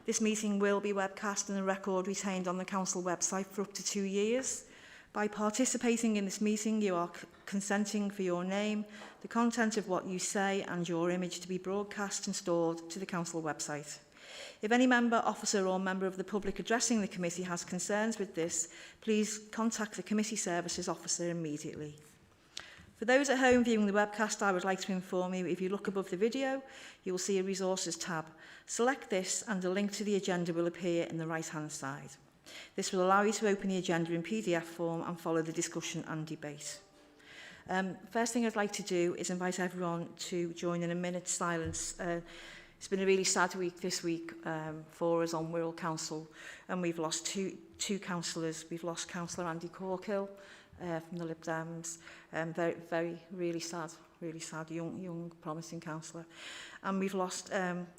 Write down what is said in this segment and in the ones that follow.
This meeting will be webcast and a record retained on the Council website for up to 2 years. By participating in this meeting, you are consenting for your name, the content of what you say and your image to be broadcast and stored to the Council website. If any member, officer or member of the public addressing the committee has concerns with this, please contact the committee services officer immediately. For those at home viewing the webcast, I would like to inform you, if you look above the video, you will see a resources tab. Select this and a link to the agenda will appear in the right-hand side. This will allow you to open the agenda in PDF form and follow the discussion and debate. First thing I'd like to do is invite everyone to join in a minute's silence. It's been a really sad week this week for us on Wirral Council, and we've lost two councillors. We've lost Councillor Andy Corkill from the Lib Dems, really sad, young promising councillor. And we've lost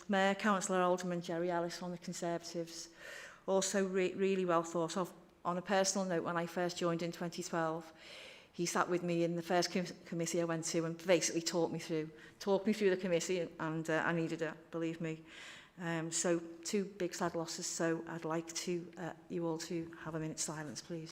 Mayor, Councillor Alderman Jerry Ellis from the Conservatives, also really well thought of. On a personal note, when I first joined in 2012, he sat with me in the first committee I went to and basically talked me through the committee, and I needed it, believe me. So 2 big sad losses, so I'd like to you all to have a minute's silence, please.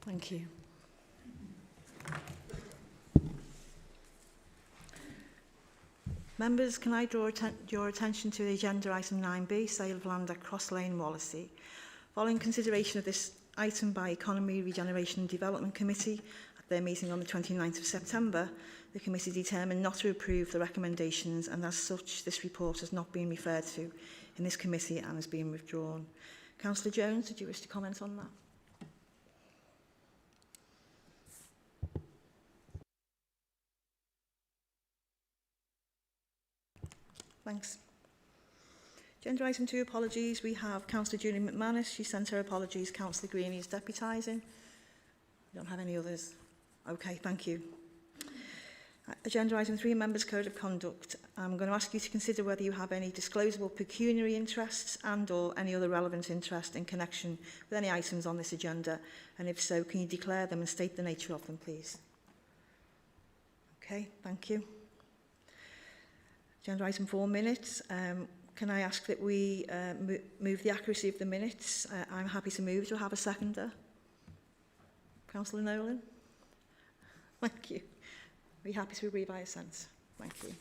Thank you. Members, can I draw your attention to the agenda item 9B, sale of land at Cross Lane, Wallasey. Following consideration of this item by Economy, Regeneration and Development Committee at their meeting on the 29th of September, the committee determined not to approve the recommendations, and as such, this report has not been referred to in this committee and has been withdrawn. Councillor Jones, did you wish to comment on that? Thanks. Agenda item 2, apologies. We have Councillor Julie McManus. She sent her apologies. Councillor Green is deputising. We don't have any others. Okay, thank you. Agenda item 3, Members' Code of Conduct. I'm going to ask you to consider whether you have any disclosable pecuniary interests and or any other relevant interest in connection with any items on this agenda, and if so, can you declare them and state the nature of them, please? Okay, thank you. Agenda item 4, minutes. Can I ask that we move the accuracy of the minutes? I'm happy to move. Do I have a seconder? Councillor Nolan? Thank you. Are you happy to agree by assent? Thank you.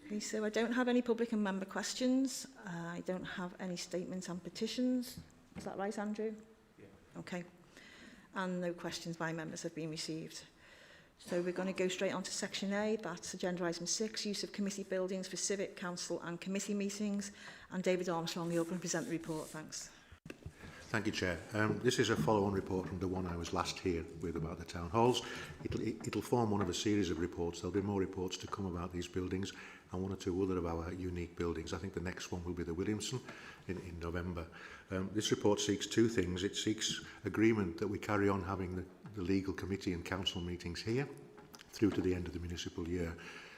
Okay, so I don't have any public and member questions. I don't have any statements and petitions. Is that right, Andrew? Yeah. Okay. And no questions by members have been received. So we're going to go straight on to section A, that's agenda item 6, use of committee buildings for civic, council and committee meetings. And David Armstrong, you're going to present the report. Thanks. Thank you, Chair. This is a follow-on report from the one I was last here with about the town halls. It'll form one of a series of reports. There'll be more reports to come about these buildings and one or two other of our unique buildings. I think the next one will be the Williamson in November. This report seeks two things. It seeks agreement that we carry on having the legal committee and council meetings here through to the end of the municipal year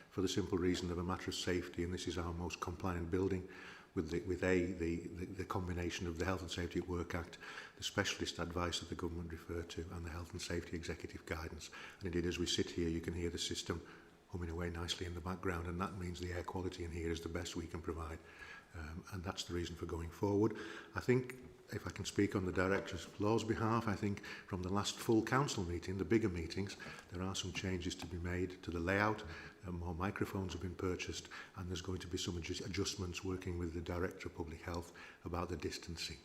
for the simple reason of a matter of safety, and this is our most compliant building with the combination of the Health and Safety at Work Act, the specialist advice that the government referred to, and the Health and Safety Executive Guidance. And indeed, as we sit here, you can hear the system humming away nicely in the background, and that means the air quality in here is the best we can provide. And that's the reason for going forward. I think, if I can speak on the Director of Law's behalf, I think from the last full council meeting, the bigger meetings, there are some changes to be made to the layout. More microphones have been purchased, and there's going to be some adjustments working with the Director of Public Health about the distancing.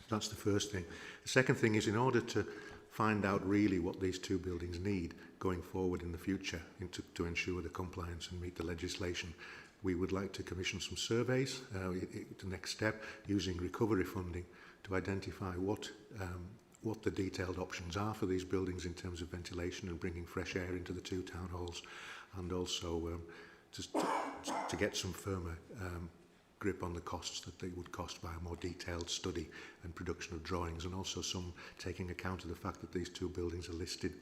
That's the first thing. The second thing is, in order to find out really what these two buildings need going forward in the future to ensure the compliance and meet the legislation, we would like to commission some surveys, the next step, using recovery funding to identify what the detailed options are for these buildings in terms of ventilation and bringing fresh air into the two town halls, and also just to get some firmer grip on the costs that they would cost by a more detailed study and production of drawings, and also some taking account of the fact that these two buildings are listed.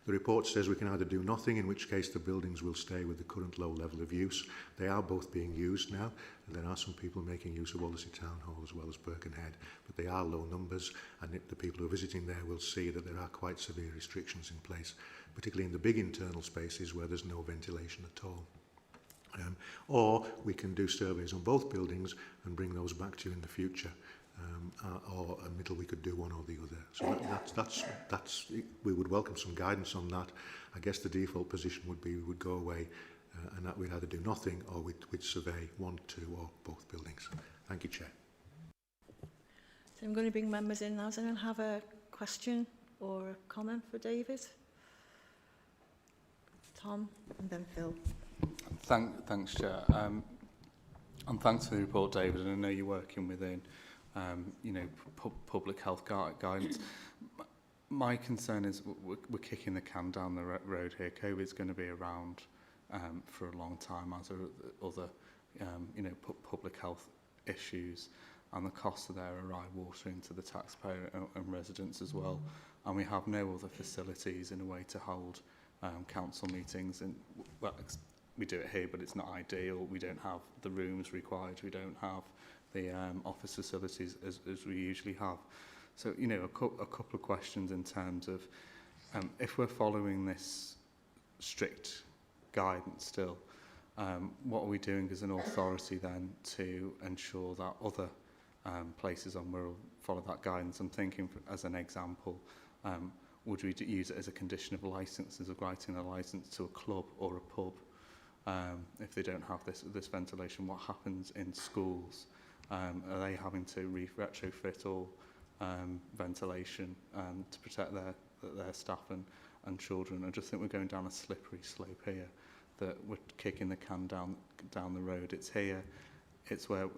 The report says we can either do nothing, in which case the buildings will stay with the current low level of use. They are both being used now, and there are some people making use of Wallasey Town Hall as well as Birkenhead, but they are low numbers, and the people who are visiting there will see that there are quite severe restrictions in place, particularly in the big internal spaces where there's no ventilation at all. Or we can do surveys on both buildings and bring those back to you in the future. Or a middle, we could do one or the other. So that's we would welcome some guidance on that. I guess the default position would be we would go away and that we'd either do nothing or we'd survey one, two or both buildings. Thank you, Chair. So I'm going to bring members in now. Does anyone have a question or a comment for David? Tom and then Phil. Thanks, Chair. And thanks for the report, David. And I know you're working within public health guidance. My concern is we're kicking the can down the road here. COVID's going to be around for a long time, as are other, public health issues, and the costs of there are eye-watering to the taxpayer and residents as well. And we have no other facilities in a way to hold council meetings. And well, we do it here, but it's not ideal. We don't have the rooms required. We don't have the office facilities as we usually have. So, a couple of questions in terms of if we're following this strict guidance still, what are we doing as an authority then to ensure that other places on Wirral follow that guidance? I'm thinking, as an example, would we use it as a condition of licence, as of writing a licence to a club or a pub? If they don't have this ventilation, what happens in schools? Are they having to retrofit all ventilation to protect their staff and children? I just think we're going down a slippery slope here, that we're kicking the can down the road. It's here, it's where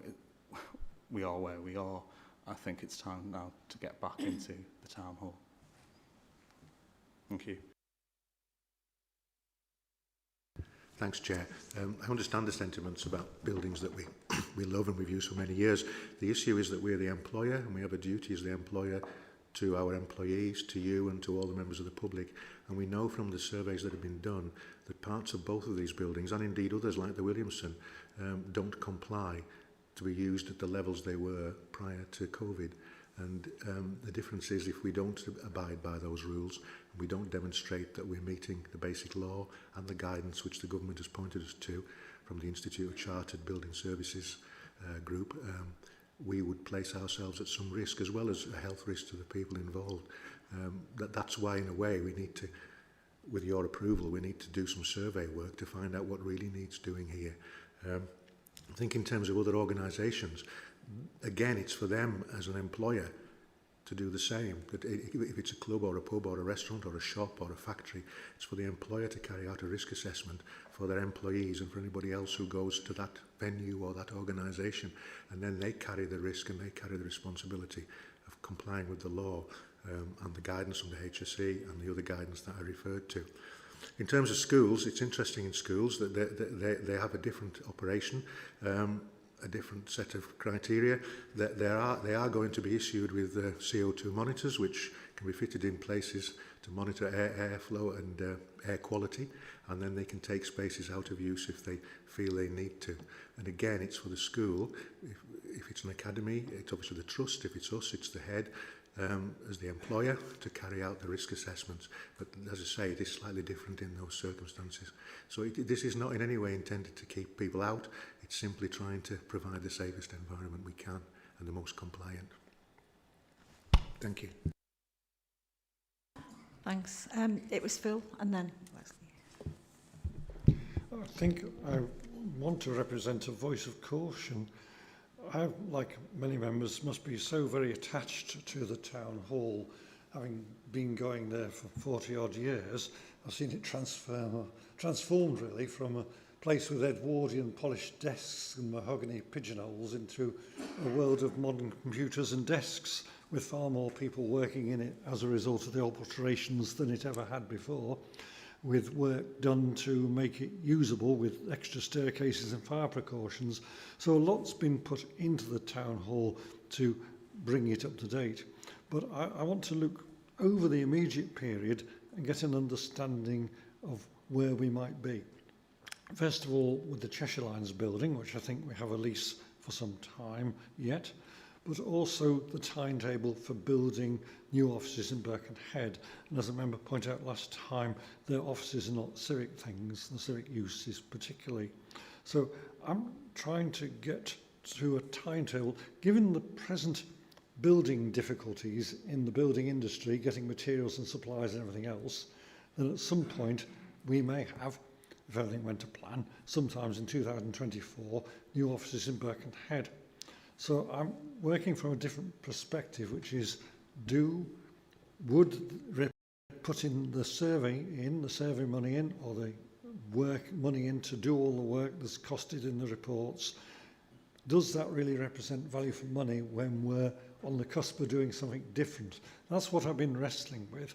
we are where we are. I think it's time now to get back into the town hall. Thank you. Thanks, Chair. I understand the sentiments about buildings that we love and we've used for many years. The issue is that we're the employer, and we have a duty as the employer to our employees, to you and to all the members of the public. And we know from the surveys that have been done that parts of both of these buildings, and indeed others like the Williamson, don't comply to be used at the levels they were prior to COVID. And the difference is, if we don't abide by those rules, we don't demonstrate that we're meeting the basic law and the guidance which the government has pointed us to from the Institute of Chartered Building Services group, we would place ourselves at some risk, as well as a health risk to the people involved. That's why, in a way, we need to, with your approval, we need to do some survey work to find out what really needs doing here. I think in terms of other organisations, again, it's for them as an employer to do the same. That if it's a club or a pub or a restaurant or a shop or a factory, it's for the employer to carry out a risk assessment for their employees and for anybody else who goes to that venue or that organisation, and then they carry the risk and they carry the responsibility of complying with the law and the guidance from the HSE and the other guidance that I referred to. In terms of schools, it's interesting in schools that they have a different operation, a different set of criteria. That they are going to be issued with CO2 monitors, which can be fitted in places to monitor airflow and air quality, and then they can take spaces out of use if they feel they need to. And again, it's for the school. If it's an academy, it's obviously the trust. If it's us, it's the head. As the employer to carry out the risk assessments. But as I say, it is slightly different in those circumstances. So this is not in any way intended to keep people out. It's simply trying to provide the safest environment we can and the most compliant. Thank you. Thanks. It was Phil and then Leslie. I think I want to represent a voice of caution. I, like many members, must be so very attached to the town hall, having been going there for 40-odd years. I've seen it transformed really from a place with Edwardian polished desks and mahogany pigeonholes into a world of modern computers and desks with far more people working in it as a result of the alterations than it ever had before, with work done to make it usable with extra staircases and fire precautions. So a lot's been put into the town hall to bring it up to date. But I want to look over the immediate period and get an understanding of where we might be. First of all, with the Cheshire Lines building, which I think we have a lease for some time yet, but also the timetable for building new offices in Birkenhead. And as a member pointed out last time, their offices are not civic things, the civic uses particularly. So I'm trying to get to a timetable, given the present building difficulties in the building industry, getting materials and supplies and everything else, then at some point we may have, if everything went to plan, sometimes in 2024, new offices in Birkenhead. So I'm working from a different perspective, which is would putting the survey money in, or the work money in to do all the work that's costed in the reports, does that really represent value for money when we're on the cusp of doing something different? That's what I've been wrestling with.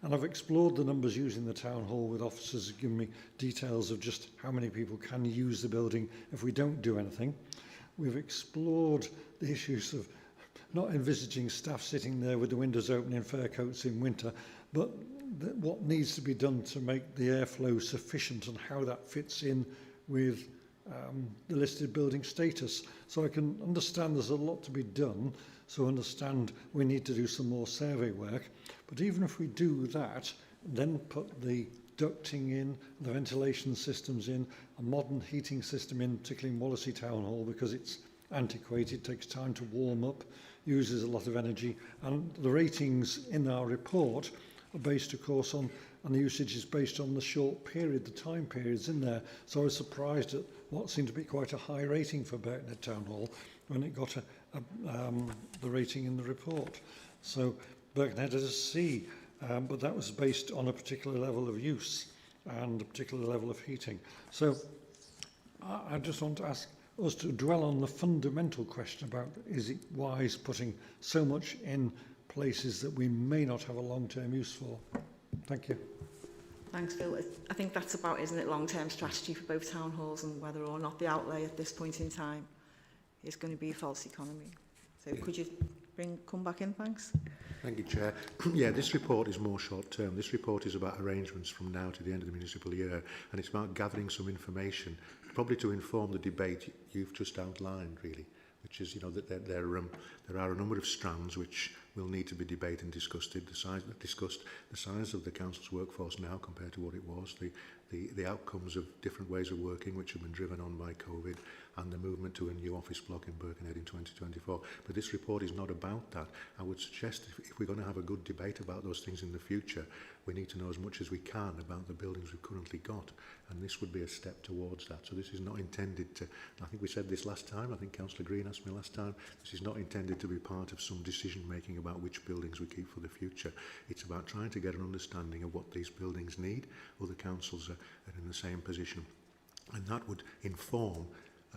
And I've explored the numbers using the town hall with officers giving me details of just how many people can use the building if we don't do anything. We've explored the issues of not envisaging staff sitting there with the windows open in fur coats in winter, but what needs to be done to make the airflow sufficient and how that fits in with the listed building status. So I can understand there's a lot to be done, so understand we need to do some more survey work. But even if we do that, then put the ducting in, the ventilation systems in, a modern heating system in, particularly in Wallasey Town Hall, because it's antiquated, takes time to warm up, uses a lot of energy, and the ratings in our report are based, of course, on, and the usage is based on the short period, the time periods in there. So I was surprised at what seemed to be quite a high rating for Birkenhead Town Hall when it got the rating in the report. So Birkenhead is a C, but that was based on a particular level of use and a particular level of heating. So I just want to ask us to dwell on the fundamental question about, is it wise putting so much in places that we may not have a long-term use for? Thank you. Thanks, Phil. I think that's about, isn't it, long-term strategy for both town halls, and whether or not the outlay at this point in time is going to be a false economy. So could you come back in, thanks? Thank you, Chair. Yeah, this report is more short-term. This report is about arrangements from now to the end of the municipal year, and it's about gathering some information, probably to inform the debate you've just outlined, really, which is, you know, that there are a number of strands which will need to be debated and discussed. The size of the council's workforce now compared to what it was, the outcomes of different ways of working which have been driven on by COVID, and the movement to a new office block in Birkenhead in 2024. But this report is not about that. I would suggest if we're going to have a good debate about those things in the future, we need to know as much as we can about the buildings we've currently got, and this would be a step towards that. So this is not intended to, I think we said this last time, I think Councillor Green asked me last time, this is not intended to be part of some decision making about about which buildings we keep for the future. It's about trying to get an understanding of what these buildings need. Other councils are in the same position. And that would inform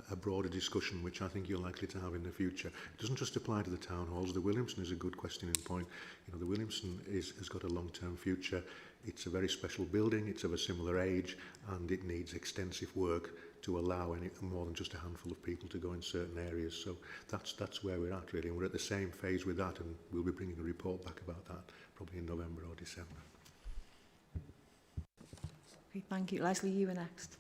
a broader discussion, which I think you're likely to have in the future. It doesn't just apply to the town halls. The Williamson is a good questioning point. You know, the Williamson has got a long-term future. It's a very special building. It's of a similar age, and it needs extensive work to allow any more than just a handful of people to go in certain areas. So that's where we're at, really. And we're at the same phase with that, and we'll be bringing a report back about that probably in November or December. Okay, thank you. Leslie, you were next.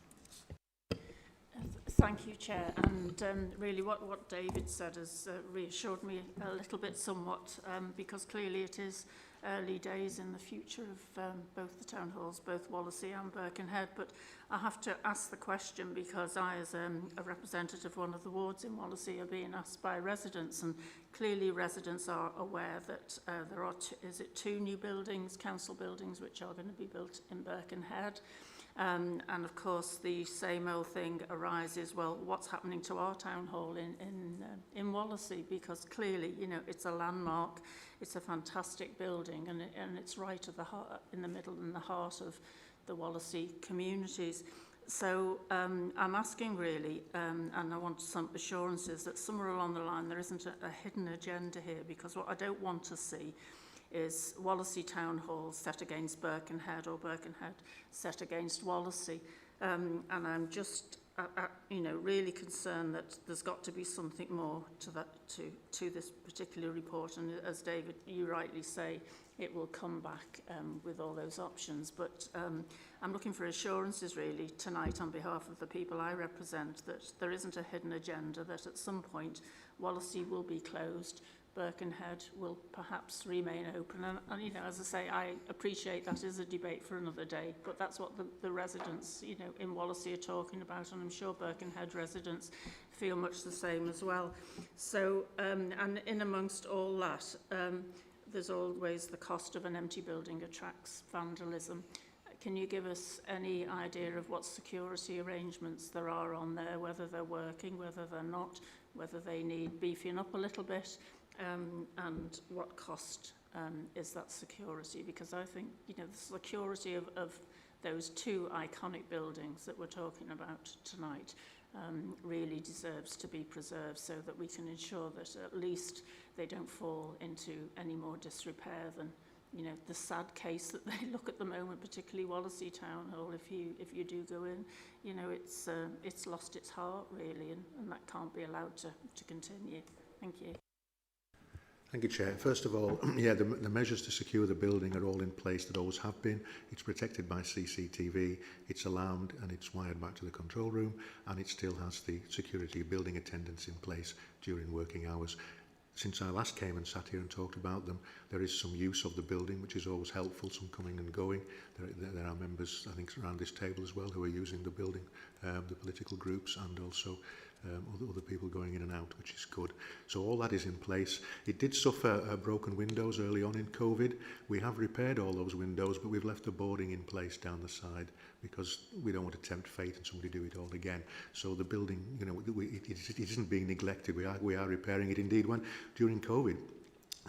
Thank you, Chair. And really what David said has reassured me a little bit somewhat, because clearly it is early days in the future of both the town halls, both Wallasey and Birkenhead. But I have to ask the question because I, as a representative of one of the wards in Wallasey, are being asked by residents, and clearly residents are aware that there are two new buildings, council buildings, which are going to be built in Birkenhead. And of course the same old thing arises, well, what's happening to our town hall in Wallasey, because clearly, you know, it's a landmark, it's a fantastic building, and it's right at the heart, in the middle and the heart of the Wallasey communities. So I'm asking really, and I want some assurances that somewhere along the line there isn't a hidden agenda here, because what I don't want to see is Wallasey Town Hall set against Birkenhead, or Birkenhead set against Wallasey. And I'm just, you know, really concerned that there's got to be something more to that, to this particular report. And as David, you rightly say, it will come back with all those options. But I'm looking for assurances really tonight on behalf of the people I represent that there isn't a hidden agenda, that at some point Wallasey will be closed, Birkenhead will perhaps remain open. And you know, as I say, I appreciate that is a debate for another day, but that's what the residents, you know, in Wallasey are talking about, and I'm sure Birkenhead residents feel much the same as well. So, and in amongst all that, there's always the cost of an empty building attracts vandalism. Can you give us any idea of what security arrangements there are on there, whether they're working, whether they're not, whether they need beefing up a little bit? And what cost is that security? Because I think, you know, the security of those two iconic buildings that we're talking about tonight really deserves to be preserved, so that we can ensure that at least they don't fall into any more disrepair than, you know, the sad case that they look at the moment, particularly Wallasey Town Hall. If you do go in, you know, it's lost its heart really, and that can't be allowed to continue. Thank you. Thank you, Chair. First of all, yeah, the measures to secure the building are all in place that always have been. It's protected by CCTV, it's alarmed and it's wired back to the control room, and it still has the security building attendants in place during working hours. Since I last came and sat here and talked about them, there is some use of the building, which is always helpful, some coming and going. There are members, I think, around this table as well who are using the building, the political groups, and also other people going in and out, which is good. So all that is in place. It did suffer broken windows early on in COVID. We have repaired all those windows, but we've left the boarding in place down the side because we don't want to tempt fate and somebody do it all again. So the building, you know, it isn't being neglected. We are repairing it. Indeed, during COVID,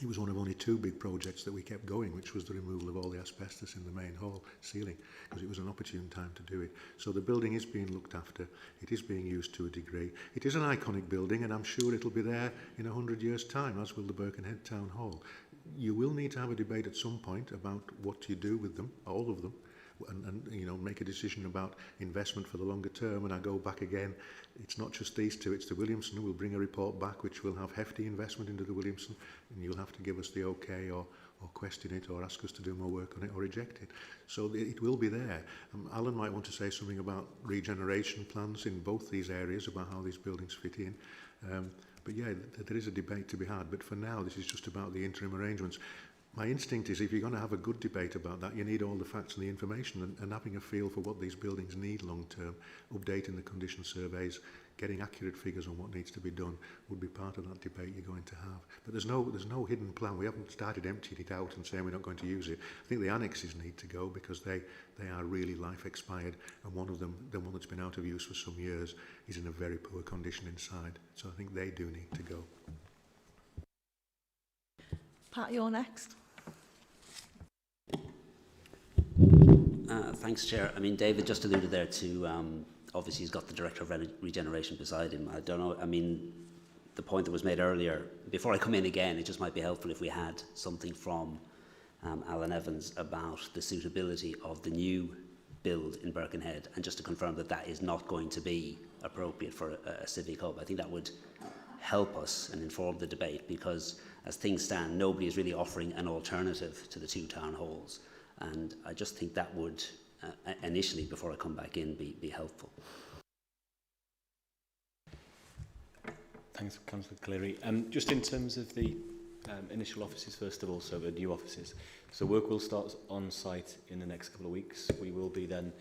it was one of only two big projects that we kept going, which was the removal of all the asbestos in the main hall ceiling, because it was an opportune time to do it. So the building is being looked after. It is being used to a degree. It is an iconic building, and I'm sure it'll be there in 100 years' time, as will the Birkenhead Town Hall. You will need to have a debate at some point about what you do with them, all of them, and you know, make a decision about investment for the longer term. And I go back again, it's not just these two, it's the Williamson. We'll bring a report back which will have hefty investment into the Williamson, and you'll have to give us the okay or question it or ask us to do more work on it or reject it. So it will be there. Alan might want to say something about regeneration plans in both these areas, about how these buildings fit in. But yeah, there is a debate to be had, but for now this is just about the interim arrangements. My instinct is, if you're going to have a good debate about that, you need all the facts and the information, and having a feel for what these buildings need long term, updating the condition surveys, getting accurate figures on what needs to be done would be part of that debate you're going to have. But there's no hidden plan. We haven't started emptying it out and saying we're not going to use it. I think the annexes need to go because they are really life expired, and one of them, the one that's been out of use for some years, is in a very poor condition inside. So I think they do need to go. Pat, you're next. Thanks, Chair. I mean, David just alluded there to, obviously he's got the Director of Regeneration beside him. I don't know, I mean, the point that was made earlier, before I come in again, it just might be helpful if we had something from Alan Evans about the suitability of the new build in Birkenhead, and just to confirm that that is not going to be appropriate for a civic hub. I think that would help us and inform the debate, because as things stand, nobody is really offering an alternative to the two town halls. And I just think that would, initially, before I come back in, be helpful. Thanks, Councillor Cleary. Just in terms of the initial offices, first of all, so the new offices. So work will start on site in the next couple of weeks. We will be then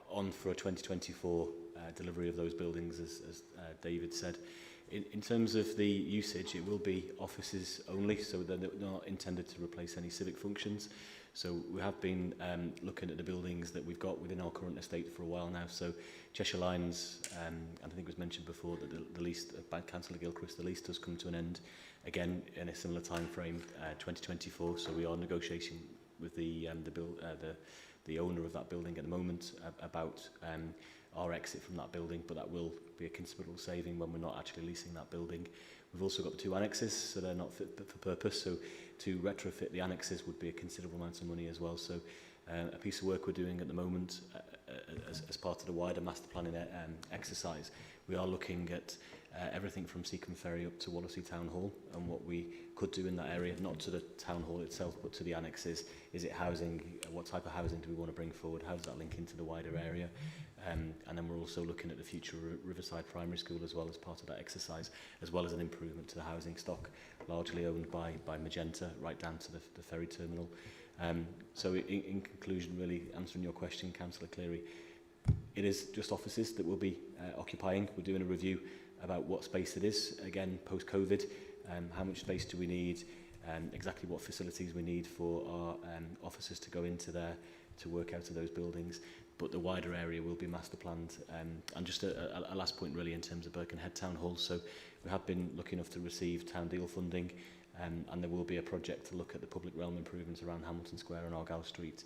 on for a 2024 delivery of those buildings, as David said. In terms of the usage, it will be offices only, so they're not intended to replace any civic functions. So we have been looking at the buildings that we've got within our current estate for a while now. So Cheshire Lines, and I think it was mentioned before that the lease, by Councillor Gilchrist, the lease does come to an end again in a similar time frame, 2024. So we are negotiating with the owner of that building at the moment about our exit from that building, but that will be a considerable saving when we're not actually leasing that building. We've also got the two annexes, so they're not fit for purpose, so to retrofit the annexes would be a considerable amount of money as well. So a piece of work we're doing at the moment as part of the wider master planning exercise, we are looking at everything from Seacombe Ferry up to Wallasey Town Hall, and what we could do in that area, not to the town hall itself but to the annexes. Is it housing? What type of housing do we want to bring forward? How does that link into the wider area? And then we're also looking at the future Riverside Primary School as well as part of that exercise, as well as an improvement to the housing stock, largely owned by Magenta, right down to the ferry terminal. So in conclusion, really answering your question, Councillor Cleary, it is just offices that we'll be occupying. We're doing a review about what space it is, again, post-COVID, how much space do we need, exactly what facilities we need for our officers to go into there to work out of those buildings. But the wider area will be master planned. And just a last point really in terms of Birkenhead Town Hall. So we have been lucky enough to receive town deal funding, and there will be a project to look at the public realm improvements around Hamilton Square and Argyle Street.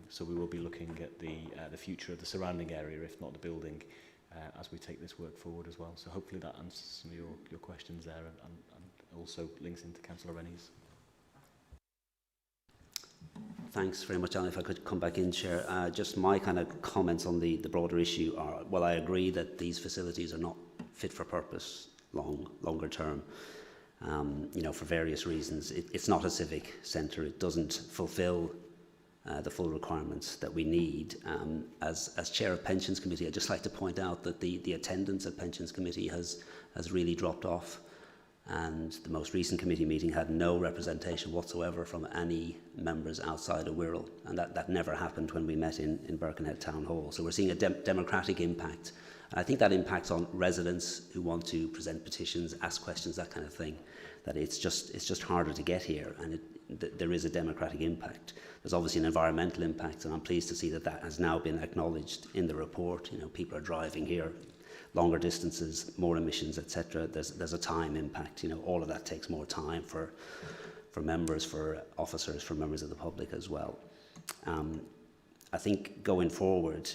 So we will be looking at the future of the surrounding area, if not the building, as we take this work forward as well. So hopefully that answers some of your questions there, and also links into Councillor Rennie's. Thanks very much, Alan. If I could come back in, Chair. Just my kind of comments on the broader issue are, well, I agree that these facilities are not fit for purpose longer term, you know, for various reasons. It's not a civic centre. It doesn't fulfil the full requirements that we need. As Chair of Pensions Committee, I'd just like to point out that the attendance at Pensions Committee has really dropped off. And the most recent committee meeting had no representation whatsoever from any members outside of Wirral, and that never happened when we met in Birkenhead Town Hall. So we're seeing a democratic impact, and I think that impacts on residents who want to present petitions, ask questions, that kind of thing. That it's just harder to get here, and there is a democratic impact. There's obviously an environmental impact, and I'm pleased to see that has now been acknowledged in the report. You know, people are driving here longer distances, more emissions, etc. There's a time impact. You know, all of that takes more time for members, for officers, for members of the public as well. I think going forward,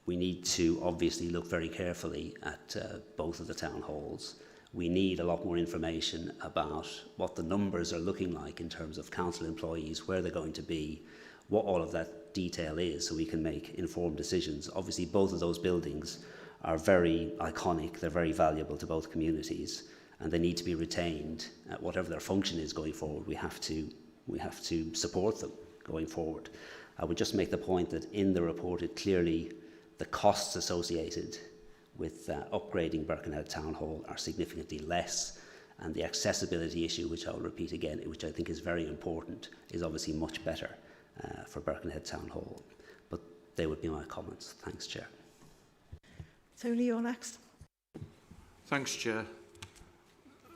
we need to obviously look very carefully at both of the town halls. We need a lot more information about what the numbers are looking like in terms of council employees, where they're going to be, what all of that detail is, so we can make informed decisions. Obviously, both of those buildings are very iconic, they're very valuable to both communities, and they need to be retained. Whatever their function is going forward, we have to support them going forward. I would just make the point that in the report, it clearly, the costs associated with upgrading Birkenhead Town Hall are significantly less, and the accessibility issue, which I'll repeat again, which I think is very important, is obviously much better for Birkenhead Town Hall. But they would be my comments. Thanks, Chair. Tony, you're next. Thanks, Chair.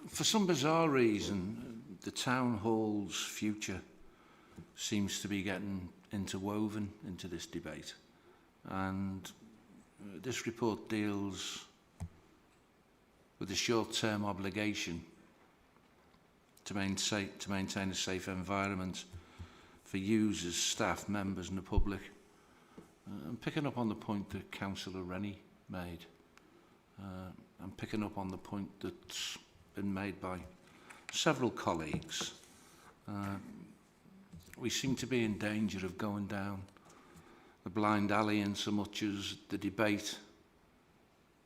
For some bizarre reason, the town hall's future seems to be getting interwoven into this debate. And this report deals with a short-term obligation to maintain a safe environment for users, staff, members and the public. And picking up on the point that Councillor Rennie made, and picking up on the point that's been made by several colleagues, we seem to be in danger of going down the blind alley in so much as the debate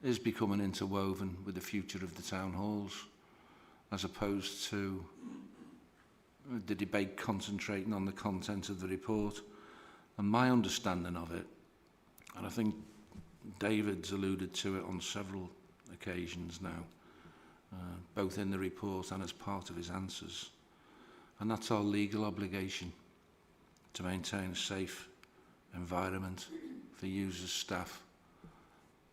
is becoming interwoven with the future of the town halls, as opposed to the debate concentrating on the content of the report. And my understanding of it, and I think David's alluded to it on several occasions now, both in the report and as part of his answers, and that's our legal obligation to maintain a safe environment for users, staff,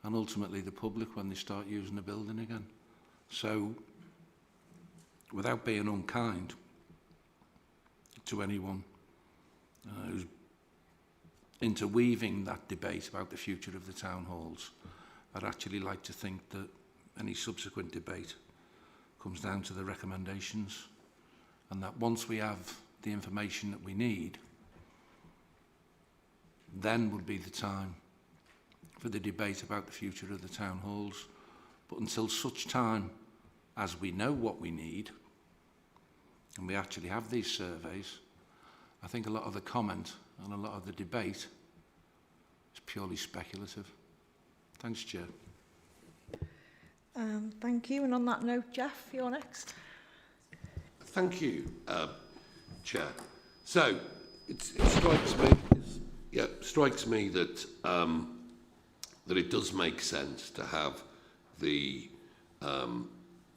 and ultimately the public when they start using the building again. So, without being unkind to anyone who's interweaving that debate about the future of the town halls, I'd actually like to think that any subsequent debate comes down to the recommendations, and that once we have the information that we need, then would be the time for the debate about the future of the town halls. But until such time as we know what we need, and we actually have these surveys, I think a lot of the comment and a lot of the debate is purely speculative. Thanks, Chair. Thank you. And on that note, Jeff, you're next. Thank you, Chair. So it strikes me that that it does make sense to have the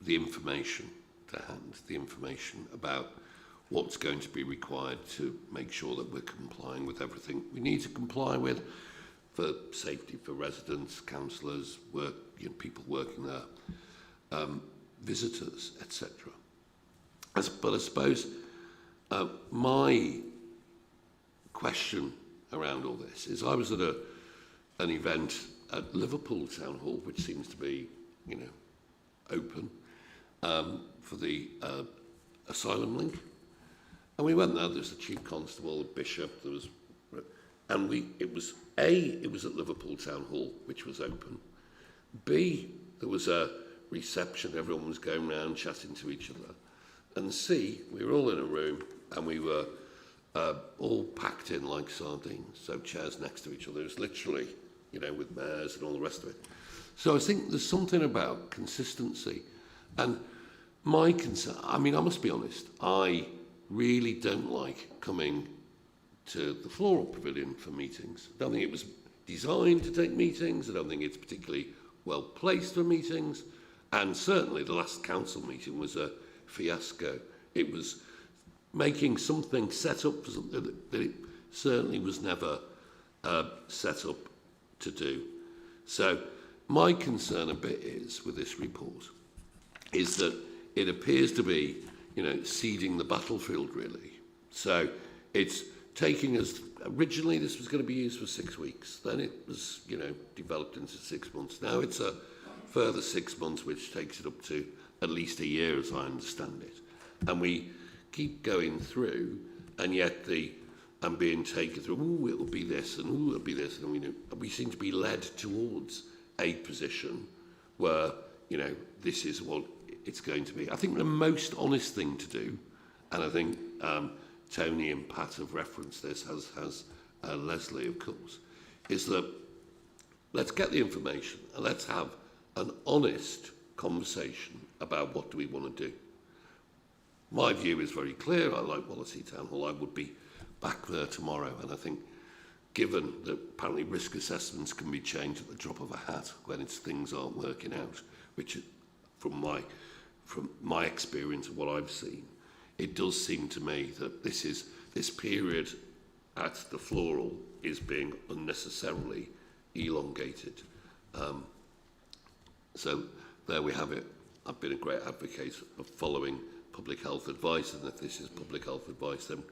information to hand, the information about what's going to be required to make sure that we're complying with everything we need to comply with for safety for residents, councillors, people working there, visitors, etc. But I suppose my question around all this is, I was at an event at Liverpool Town Hall, which seems to be, open for the asylum link, and we went there. There's the chief constable, the bishop. There was, and it was at Liverpool Town Hall, which was open. B, there was a reception. Everyone was going around chatting to each other. And C, we were all in a room and we were all packed in like sardines, so chairs next to each other. It was literally, with mayors and all the rest of it. So I think there's something about consistency. And my concern, I must be honest, I really don't like coming to the Floral Pavilion for meetings. I don't think it was designed to take meetings. I don't think it's particularly well placed for meetings. And certainly the last council meeting was a fiasco. It was making something set up for something that it certainly was never set up to do. So my concern a bit is with this report is that it appears to be, seeding the battlefield really. So it's taking us, originally this was going to be used for 6 weeks. Then it was, developed into 6 months. Now it's a further 6 months, which takes it up to at least a year, as I understand it. And we keep going through, and yet I'm being taken through, ooh, it'll be this, and ooh, it'll be this. And we seem to be led towards a position where, this is what it's going to be. I think the most honest thing to do, and I think Tony and Pat have referenced this, as Leslie, of course, is that let's get the information and let's have an honest conversation about what do we want to do. My view is very clear. I like Wallasey Town Hall. I would be back there tomorrow. And I think, given that apparently risk assessments can be changed at the drop of a hat when things aren't working out, which from my experience of what I've seen, it does seem to me that this period at the Floral is being unnecessarily elongated. So there we have it. I've been a great advocate of following public health advice, and if this is public health advice, then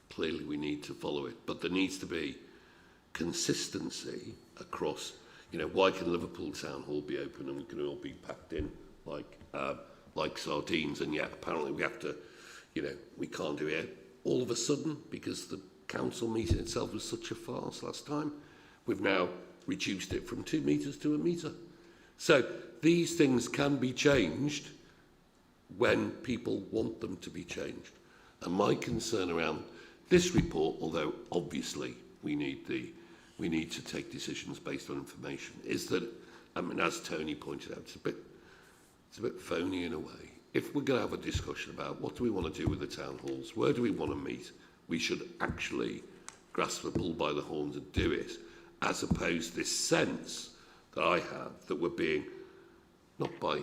clearly we need to follow it. But there needs to be consistency across, why can Liverpool Town Hall be open and we can all be packed in like sardines, and yet apparently we have to, you know, we can't do it all of a sudden because the council meeting itself was such a farce last time. We've now reduced it from 2 metres to 1 metre. So these things can be changed when people want them to be changed. And my concern around this report, although obviously we need to take decisions based on information, is that, I mean, as Tony pointed out, it's a bit phony in a way. If we're going to have a discussion about what do we want to do with the town halls, where do we want to meet, we should actually grasp the bull by the horns and do it, as opposed to this sense that I have that we're being, not by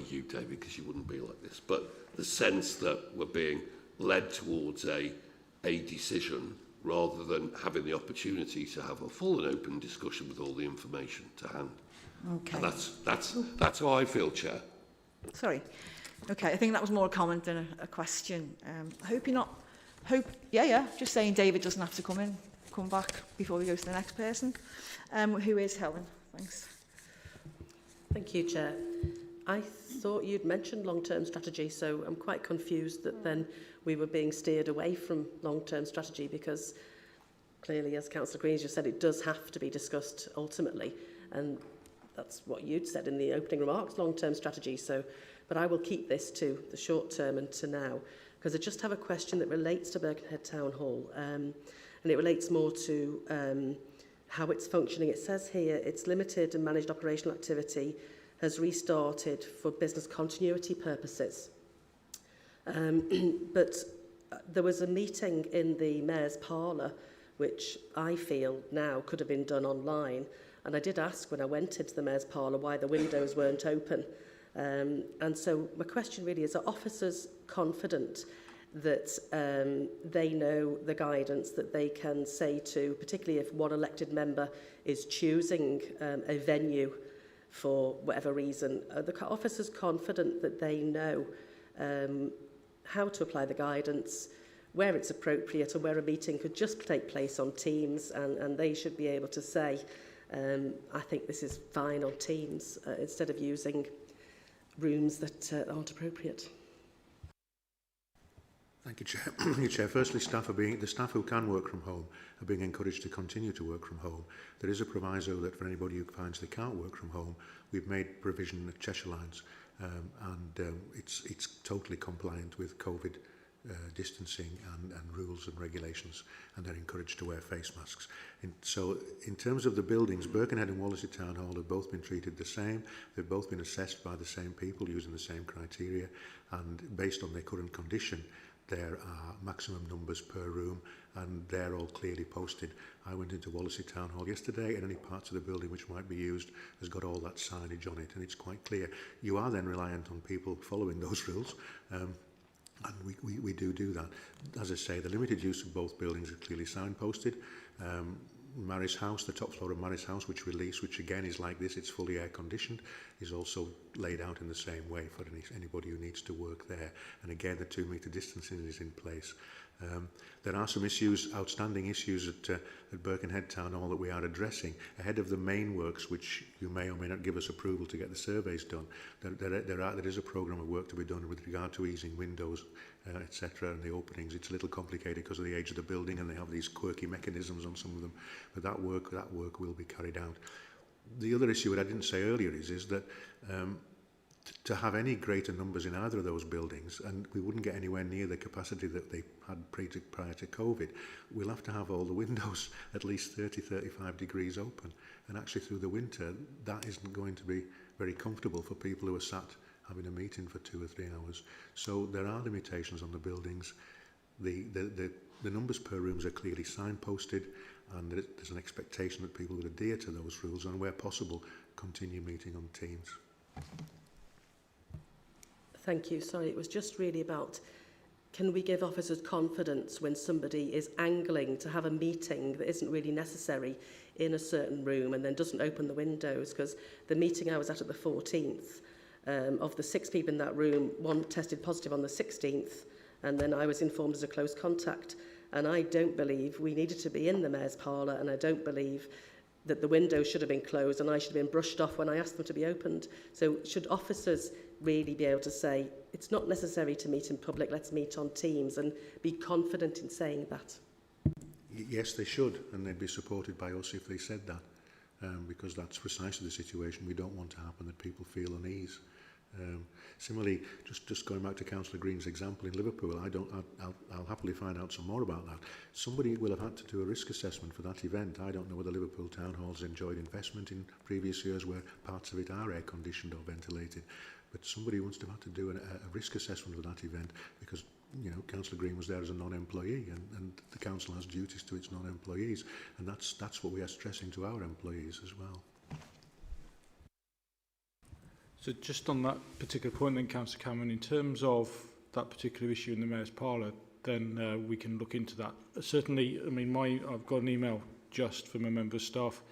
you, David, because you wouldn't be like this, but the sense that we're being led towards a decision rather than having the opportunity to have a full and open discussion with all the information to hand. Okay. And that's how I feel, Chair. Sorry. Okay, I think that was more a comment than a question. I hope you're not... just saying David doesn't have to come back before we go to the next person. Who is Helen? Thanks. Thank you, Chair. I thought you'd mentioned long-term strategy, so I'm quite confused that then we were being steered away from long-term strategy, because clearly, as Councillor Green just said, it does have to be discussed ultimately, and that's what you'd said in the opening remarks, long-term strategy. So, but I will keep this to the short term and to now, because I just have a question that relates to Birkenhead Town Hall, and it relates more to how it's functioning. It says here, its limited and managed operational activity has restarted for business continuity purposes. But there was a meeting in the Mayor's Parlour, which I feel now could have been done online. And I did ask when I went into the Mayor's Parlour why the windows weren't open. And so my question really is, are officers confident that they know the guidance that they can say to, particularly if one elected member is choosing a venue for whatever reason, are the officers confident that they know how to apply the guidance, where it's appropriate, or where a meeting could just take place on Teams, and they should be able to say, I think this is fine on Teams, instead of using rooms that aren't appropriate. Thank you, Chair. Chair. Firstly, the staff who can work from home are being encouraged to continue to work from home. There is a proviso that for anybody who finds they can't work from home, we've made provision at Cheshire Lines, and it's totally compliant with COVID distancing and rules and regulations, and they're encouraged to wear face masks. So in terms of the buildings, Birkenhead and Wallasey Town Hall have both been treated the same. They've both been assessed by the same people using the same criteria, and based on their current condition, there are maximum numbers per room, and they're all clearly posted. I went into Wallasey Town Hall yesterday, and any parts of the building which might be used has got all that signage on it, and it's quite clear. You are then reliant on people following those rules, and we do that. As I say, the limited use of both buildings are clearly signposted. Maris House, the top floor of Maris House, which again is like this, it's fully air conditioned, is also laid out in the same way for anybody who needs to work there. And again, the 2 metre distancing is in place. There are some outstanding issues at Birkenhead Town Hall that we are addressing ahead of the main works, which you may or may not give us approval to get the surveys done. There is a programme of work to be done with regard to easing windows, etc., and the openings. It's a little complicated because of the age of the building, and they have these quirky mechanisms on some of them. But that work will be carried out. The other issue that I didn't say earlier is that to have any greater numbers in either of those buildings, and we wouldn't get anywhere near the capacity that they had prior to COVID, we'll have to have all the windows at least 30-35 degrees open. And actually through the winter, that isn't going to be very comfortable for people who are sat having a meeting for 2 or 3 hours. So there are limitations on the buildings. The numbers per rooms are clearly signposted, and there's an expectation that people will adhere to those rules, and where possible, continue meeting on Teams. Thank you. Sorry, it was just really about, can we give officers confidence when somebody is angling to have a meeting that isn't really necessary in a certain room and then doesn't open the windows? Because the meeting I was at the 14th, of the 6 people in that room, 1 tested positive on the 16th, and then I was informed as a close contact. And I don't believe we needed to be in the Mayor's Parlour, and I don't believe that the windows should have been closed and I should have been brushed off when I asked them to be opened. So should officers really be able to say, it's not necessary to meet in public, let's meet on Teams, and be confident in saying that? Yes, they should, and they'd be supported by us if they said that, because that's precisely the situation we don't want to happen, that people feel unease. Similarly, just going back to Councillor Green's example in Liverpool, I'll happily find out some more about that. Somebody will have had to do a risk assessment for that event. I don't know whether Liverpool Town Hall's enjoyed investment in previous years where parts of it are air-conditioned or ventilated, but somebody wants to have to do a risk assessment for that event because, you know, Councillor Green was there as a non-employee, and the council has duties to its non-employees, and that's what we are stressing to our employees as well. So just on that particular point then, Councillor Cameron, in terms of that particular issue in the Mayor's Parlour, then we can look into that. Certainly, I mean, I've got an email just from a member of staff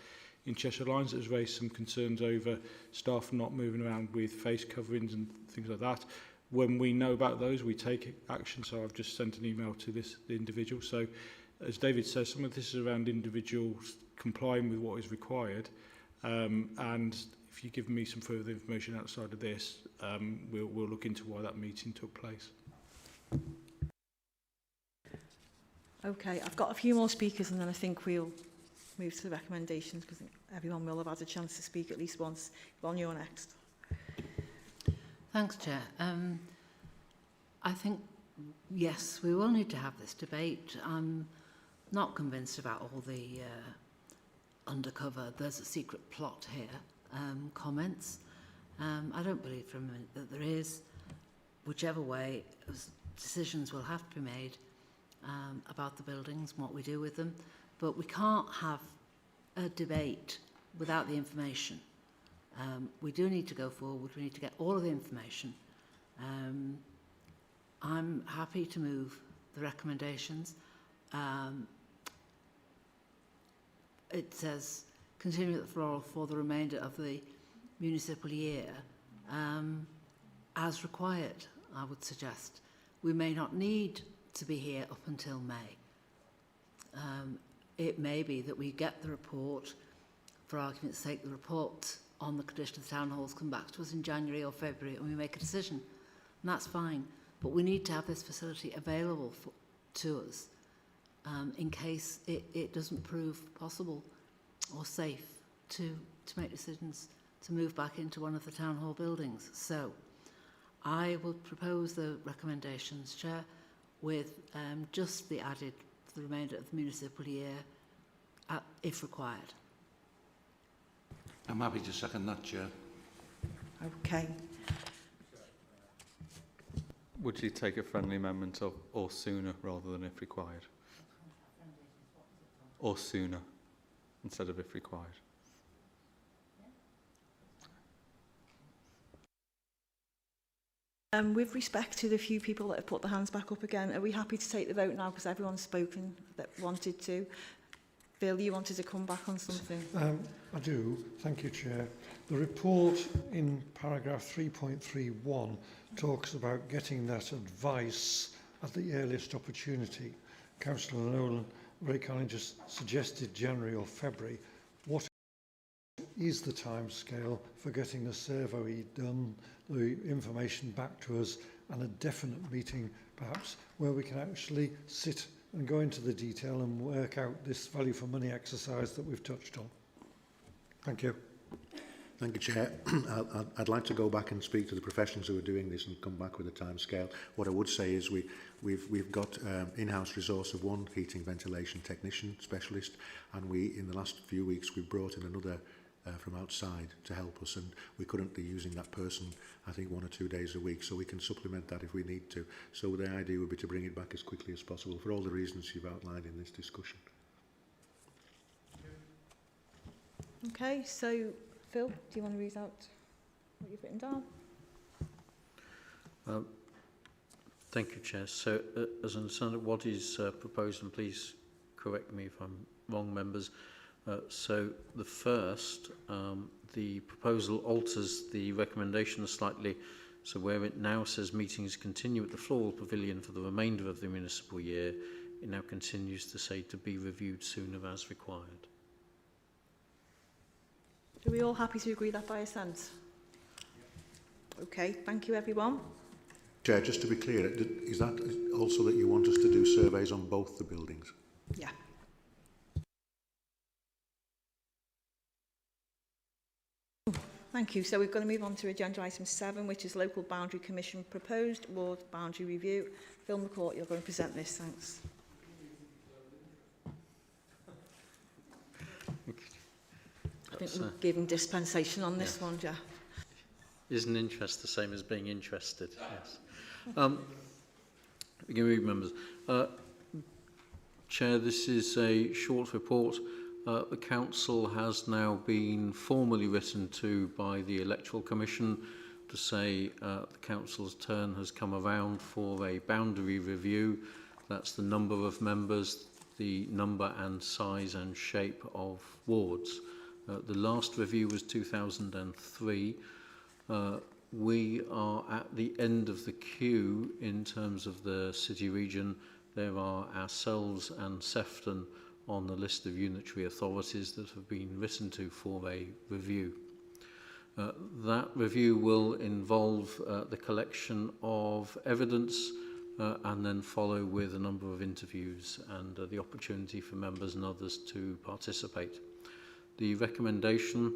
in Cheshire Lines that has raised some concerns over staff not moving around with face coverings and things like that. When we know about those, we take action. So I've just sent an email to the individual. So as David says, some of this is around individuals complying with what is required, and if you give me some further information outside of this, we'll look into why that meeting took place. Okay, I've got a few more speakers and then I think we'll move to the recommendations because everyone will have had a chance to speak at least once. Well, you're next. Thanks, Chair. I think, yes, we will need to have this debate. I'm not convinced about all the undercover, there's a secret plot here. Comments. I don't believe for a minute that there is. Whichever way, decisions will have to be made about the buildings and what we do with them. But we can't have a debate without the information. We do need to go forward. We need to get all of the information. I'm happy to move the recommendations. It says continue at the Referral for the remainder of the municipal year as required, I would suggest. We may not need to be here up until May. It may be that we get the report, for argument's sake, the report on the condition of the town halls come back to us in January or February and we make a decision. And that's fine. But we need to have this facility available to us in case it doesn't prove possible or safe to make decisions to move back into one of the town hall buildings. So I will propose the recommendations, Chair, with just the added for the remainder of the municipal year, if required. I'm happy to second that, Chair. Okay. Would you take a friendly amendment of or sooner rather than if required? Or sooner instead of if required? With respect to the few people that have put their hands back up again, are we happy to take the vote now because everyone's spoken that wanted to? Phil, you wanted to come back on something? I do. Thank you, Chair. The report in paragraph 3.31 talks about getting that advice at the earliest opportunity. Councillor Nolan very kindly just suggested January or February. What is the time scale for getting the survey done, the information back to us, and a definite meeting perhaps where we can actually sit and go into the detail and work out this value for money exercise that we've touched on? Thank you. Thank you, Chair. I'd like to go back and speak to the professionals who are doing this and come back with a time scale. What I would say is we've got in-house resource of one heating ventilation technician specialist, and in the last few weeks we've brought in another from outside to help us, and we're currently using that person I think 1 or 2 days a week, so we can supplement that if we need to. So the idea would be to bring it back as quickly as possible for all the reasons you've outlined in this discussion. Okay, so Phil, do you want to read out what you've written down? Thank you, Chair. So, as I understand it, what is proposed, and please correct me if I'm wrong, members. So, the first, the proposal alters the recommendation slightly. So, where it now says meetings continue at the Floral Pavilion for the remainder of the municipal year, it now continues to say to be reviewed sooner as required. Are we all happy to agree that by assent? Okay, thank you everyone. Chair, just to be clear, is that also that you want us to do surveys on both the buildings? Yeah. Thank you. So we're going to move on to agenda item 7, which is Local Boundary Commission proposed ward boundary review. Phil McCourt, you're going to present this. Thanks. I think we're giving dispensation on this one, Jeff. Isn't interest the same as being interested? Yes. We can read members. Chair, this is a short report. The Council has now been formally written to by the Electoral Commission to say the Council's turn has come around for a boundary review. That's the number of members, the number and size and shape of wards. The last review was 2003. We are at the end of the queue in terms of the city region. There are ourselves and Sefton on the list of unitary authorities that have been written to for a review. That review will involve the collection of evidence and then follow with a number of interviews and the opportunity for members and others to participate. The recommendation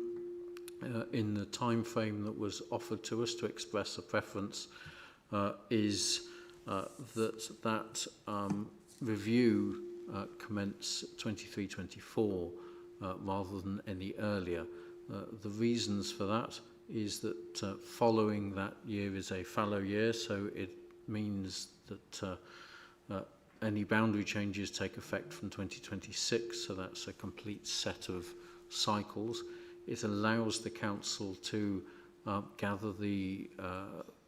in the time frame that was offered to us to express a preference is that review commence 23-24 rather than any earlier. The reasons for that is that following that year is a fallow year, so it means that any boundary changes take effect from 2026, so that's a complete set of cycles. It allows the council to gather the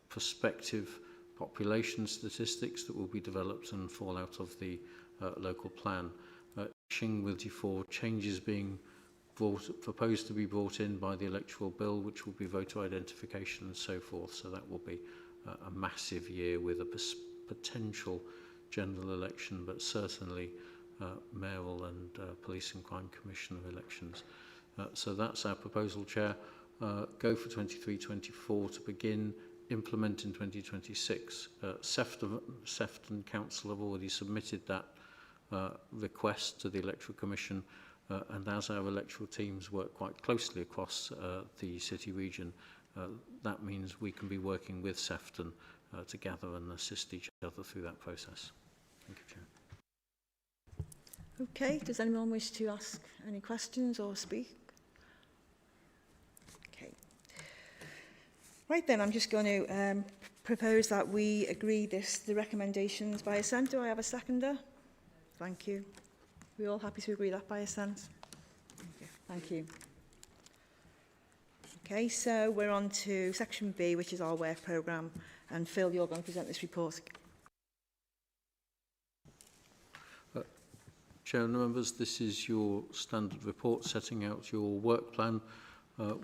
prospective population statistics that will be developed and fall out of the local plan. With 24 changes being proposed to be brought in by the electoral bill, which will be voter identification and so forth. So that will be a massive year with a potential general election, but certainly mayoral and police and crime commissioner elections. So that's our proposal, Chair. Go for 23-24 to begin, implement in 2026. Sefton Council have already submitted that request to the Electoral Commission, and as our electoral teams work quite closely across the city region, that means we can be working with Sefton to gather and assist each other through that process. Thank you, Chair. Okay, does anyone wish to ask any questions or speak? Okay. Right then, I'm just going to propose that we agree the recommendations by assent. Do I have a seconder? Thank you. Are we all happy to agree that by assent? Thank you. Okay, so we're on to section B, which is our work programme. And Phil, you're going to present this report. Chair and members, this is your standard report setting out your work plan,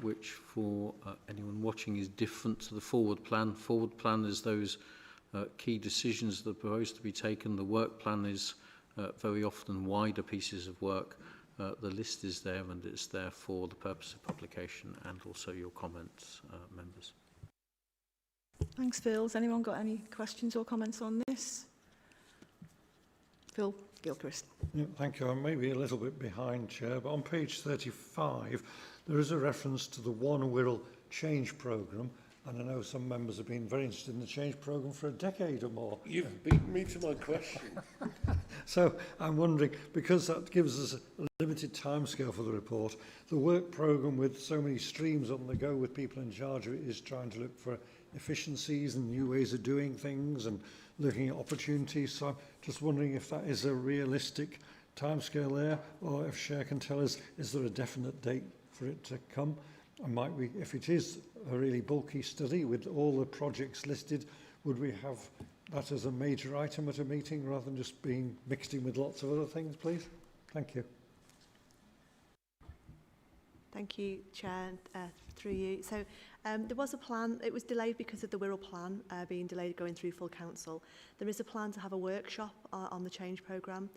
which for anyone watching is different to the forward plan. Forward plan is those key decisions that are proposed to be taken. The work plan is very often wider pieces of work. The list is there and it's there for the purpose of publication and also your comments, members. Thanks, Phil. Has anyone got any questions or comments on this? Phil Gilchrist. Yeah, thank you. I may be a little bit behind, Chair, but on page 35, there is a reference to the One Wirral change programme, and I know some members have been very interested in the change programme for a decade or more. You've beaten me to my question. So I'm wondering, because that gives us a limited timescale for the report, the work programme with so many streams on the go with people in charge of it is trying to look for efficiencies and new ways of doing things and looking at opportunities. So I'm just wondering if that is a realistic timescale there, or if Cher can tell us, is there a definite date for it to come? And might we, if it is a really bulky study with all the projects listed, would we have that as a major item at a meeting rather than just being mixed in with lots of other things, please? Thank you. Thank you, Chair, through you. So There was a plan. It was delayed because of the Wirral plan being delayed going through full council. There is a plan to have a workshop on the change programme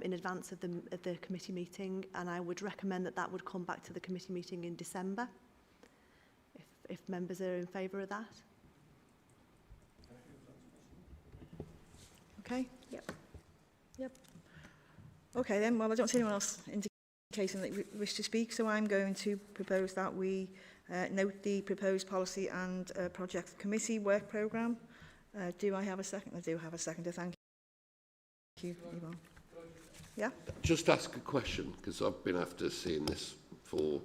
in advance of the committee meeting, and I would recommend that would come back to the committee meeting in December, if members are in favour of that. Okay? Yep. Okay then, well I don't see anyone else indicating that you wish to speak, so I'm going to propose that we note the proposed policy and project committee work programme. Do I have a second? I do have a second. Thank you, Yvonne. Yeah? Just ask a question, because I've been after seeing this for,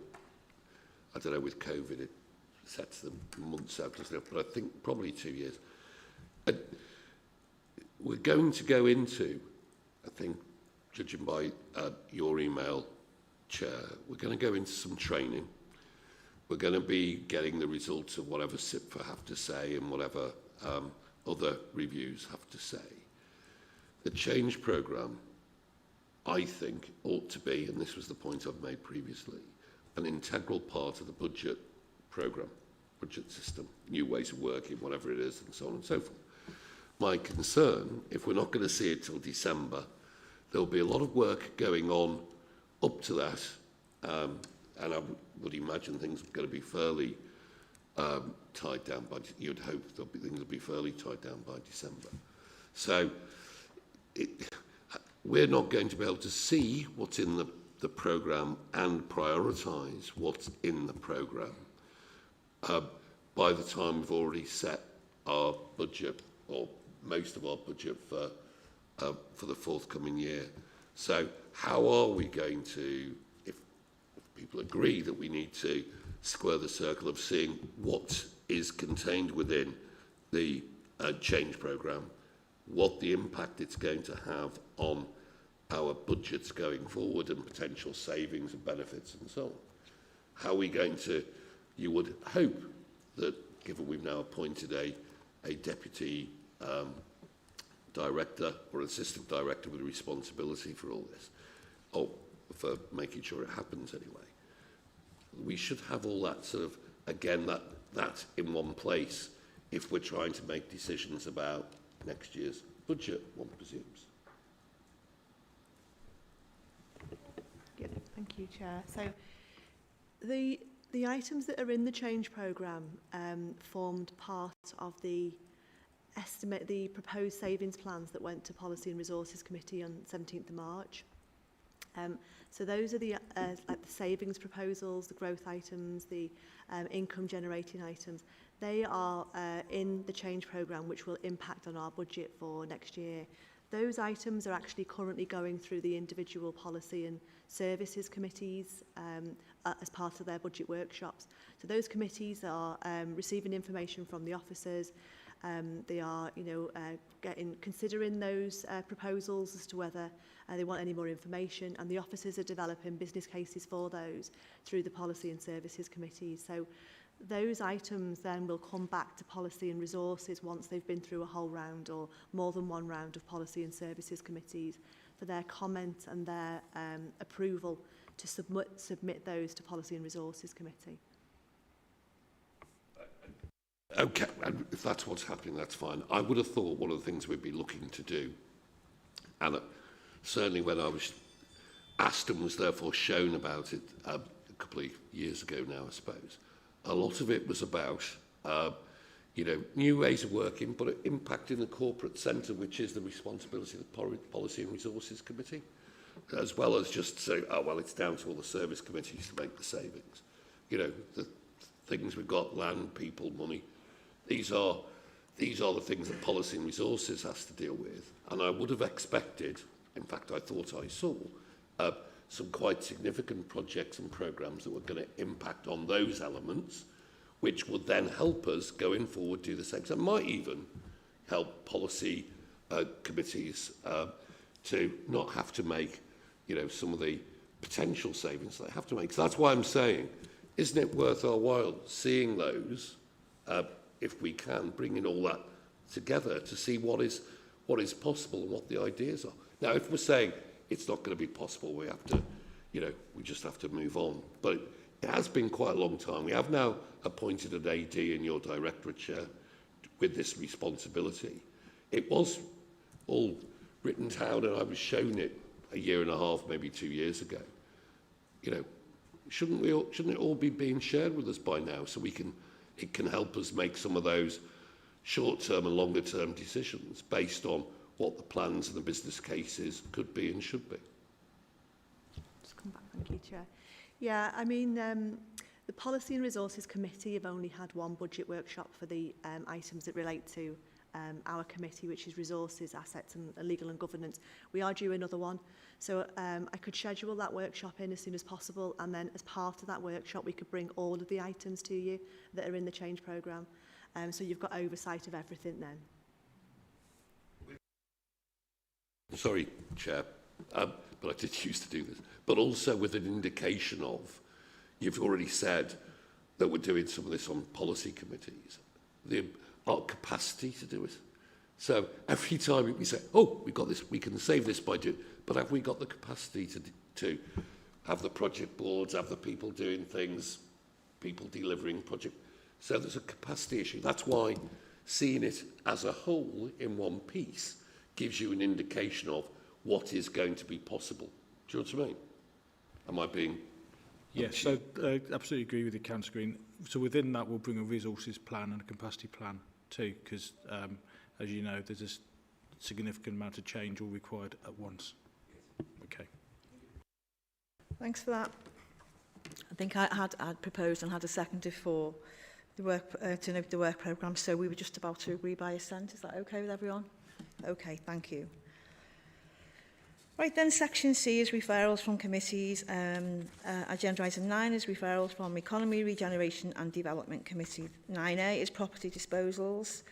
I don't know, with COVID, it sets them months out and stuff, but I think probably 2 years. We're going to go into, I think, judging by your email, Chair, we're going to go into some training. We're going to be getting the results of whatever SIPFA have to say and whatever other reviews have to say. The change programme, I think, ought to be, and this was the point I've made previously, an integral part of the budget programme, budget system, new ways of working, whatever it is, and so on and so forth. My concern, if we're not going to see it till December, there'll be a lot of work going on up to that, and I would imagine things are going to be fairly tied down by, you'd hope things will be fairly tied down by December. So we're not going to be able to see what's in the programme and prioritise what's in the programme by the time we've already set our budget, or most of our budget for the forthcoming year. So how are we going to, if people agree that we need to square the circle of seeing what is contained within the change programme, what the impact it's going to have on our budgets going forward and potential savings and benefits and so on. How are we going to, you would hope that, given we've now appointed a deputy director or assistant director with responsibility for all this, or for making sure it happens anyway, we should have all that sort of, again, that in one place if we're trying to make decisions about next year's budget, one presumes. Yeah, thank you, Chair. So the items that are in the change programme formed part of the proposed savings plans that went to Policy and Resources Committee on 17th of March. So those are the like the savings proposals, the growth items, the income generating items. They are in the change programme, which will impact on our budget for next year. Those items are actually currently going through the individual policy and services committees as part of their budget workshops. So those committees are receiving information from the officers. They are, considering those proposals as to whether they want any more information, and the officers are developing business cases for those through the policy and services committees. So those items then will come back to policy and resources once they've been through a whole round or more than one round of policy and services committees for their comment and their approval to submit those to policy and resources committee. Okay, and if that's what's happening, that's fine. I would have thought one of the things we'd be looking to do, and certainly when I was asked and was therefore shown about it a couple of years ago now, I suppose, a lot of it was about, new ways of working, but impacting the corporate centre, which is the responsibility of the Policy and Resources Committee, as well as just say, oh, well, it's down to all the service committees to make the savings. The things we've got, land, people, money. These are the things that Policy and Resources has to deal with. And I would have expected, in fact, I thought I saw, some quite significant projects and programmes that were going to impact on those elements, which would then help us going forward do the same. So it might even help policy committees to not have to make, some of the potential savings they have to make. So that's why I'm saying, isn't it worth our while seeing those, if we can, bringing all that together to see what is possible and what the ideas are. Now, if we're saying it's not going to be possible, we have to, we just have to move on. But it has been quite a long time. We have now appointed an AD in your directorate chair with this responsibility. It was all written down and I was shown it a year and a half, maybe 2 years ago. You know, shouldn't it all be being shared with us by now so it can help us make some of those short-term and longer-term decisions based on what the plans and the business cases could be and should be? Just come back, thank you, Chair. Yeah, I mean, the Policy and Resources Committee have only had one budget workshop for the items that relate to our committee, which is resources, assets and legal and governance. We are due another one. So I could schedule that workshop in as soon as possible, and then as part of that workshop we could bring all of the items to you that are in the change programme. So you've got oversight of everything then. Sorry, Chair, but I did used to do this. But also with an indication of, you've already said that we're doing some of this on policy committees, our capacity to do it. So every time we say, oh, we've got this, we can save this budget, but have we got the capacity to have the project boards, have the people doing things, people delivering project? So there's a capacity issue. That's why seeing it as a whole in one piece gives you an indication of what is going to be possible. Do you know what I mean? Am I being... Yes, so absolutely agree with you, Councillor Green. So within that, we'll bring a resources plan and a capacity plan too, because as you know, there's a significant amount of change all required at once. Okay. Thanks for that. I think I'd proposed and had a seconder for the work to note the work programme, so we were just about to agree by assent. Is that okay with everyone? Okay, thank you. Right then, section C is referrals from committees. Agenda item 9 is referrals from Economy, Regeneration and Development Committee. 9A is property disposals.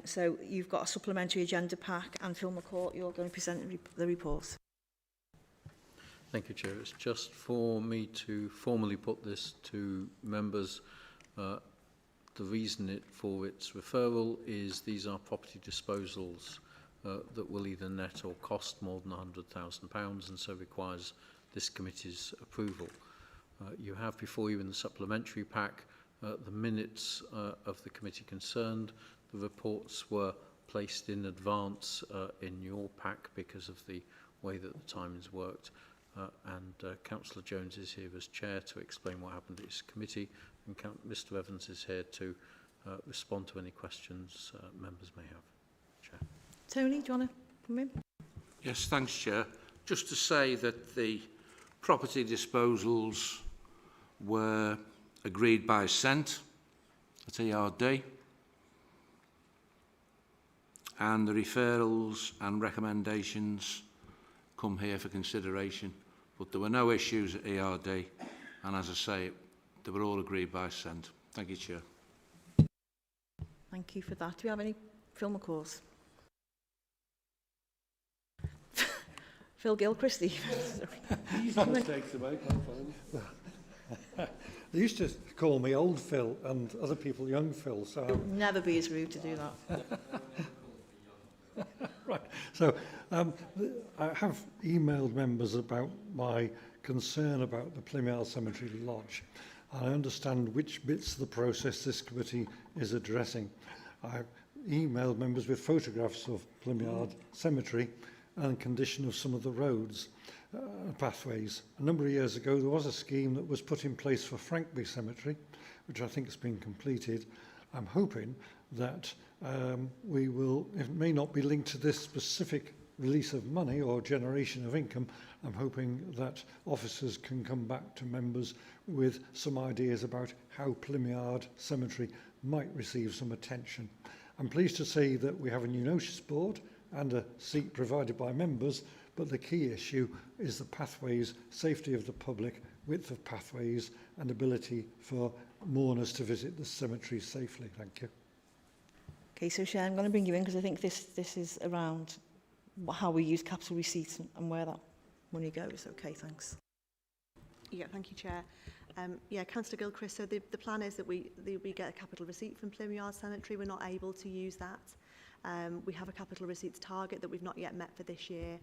So you've got a supplementary agenda pack, and Phil McCourt, you're going to present the reports. Thank you, Chair. It's just for me to formally put this to members. The reason for its referral is these are property disposals that will either net or cost more than £100,000 and so requires this committee's approval. You have before you in the supplementary pack the minutes of the committee concerned. The reports were placed in advance in your pack because of the way that the timings worked. Councillor Jones is here as chair to explain what happened at his committee, and Mr Evans is here to respond to any questions members may have. Chair. Tony, do you want to come in? Yes, thanks, Chair. Just to say that the property disposals were agreed by assent at ERD, and the referrals and recommendations come here for consideration. But there were no issues at ERD, and as I say, they were all agreed by assent. Thank you, Chair. Thank you for that. Do we have any Phil McCourt? Phil Gilchrist, They used to call me Old Phil and other people Young Phil. So it would never be as rude to do that. Right. So I have emailed members about my concern about the Plymouth Cemetery Lodge. I understand which bits of the process this committee is addressing. I've emailed members with photographs of Plymouth Cemetery and condition of some of the roads pathways. A number of years ago there was a scheme that was put in place for Frankby Cemetery, which I think has been completed. I'm hoping that we will, it may not be linked to this specific release of money or generation of income, I'm hoping that officers can come back to members with some ideas about how Plymouth Cemetery might receive some attention. I'm pleased to say that we have a new notice board and a seat provided by members, but the key issue is the pathways, safety of the public, width of pathways and ability for mourners to visit the cemetery safely. Thank you. Okay, so Sharon, I'm going to bring you in because I think this is around how we use capital receipts and where that money goes. Okay, thanks. Yeah, thank you, Chair. Yeah, Councillor Gilchrist, so the plan is that we get a capital receipt from Plymouth Cemetery. We're not able to use that We have a capital receipts target that we've not yet met for this year,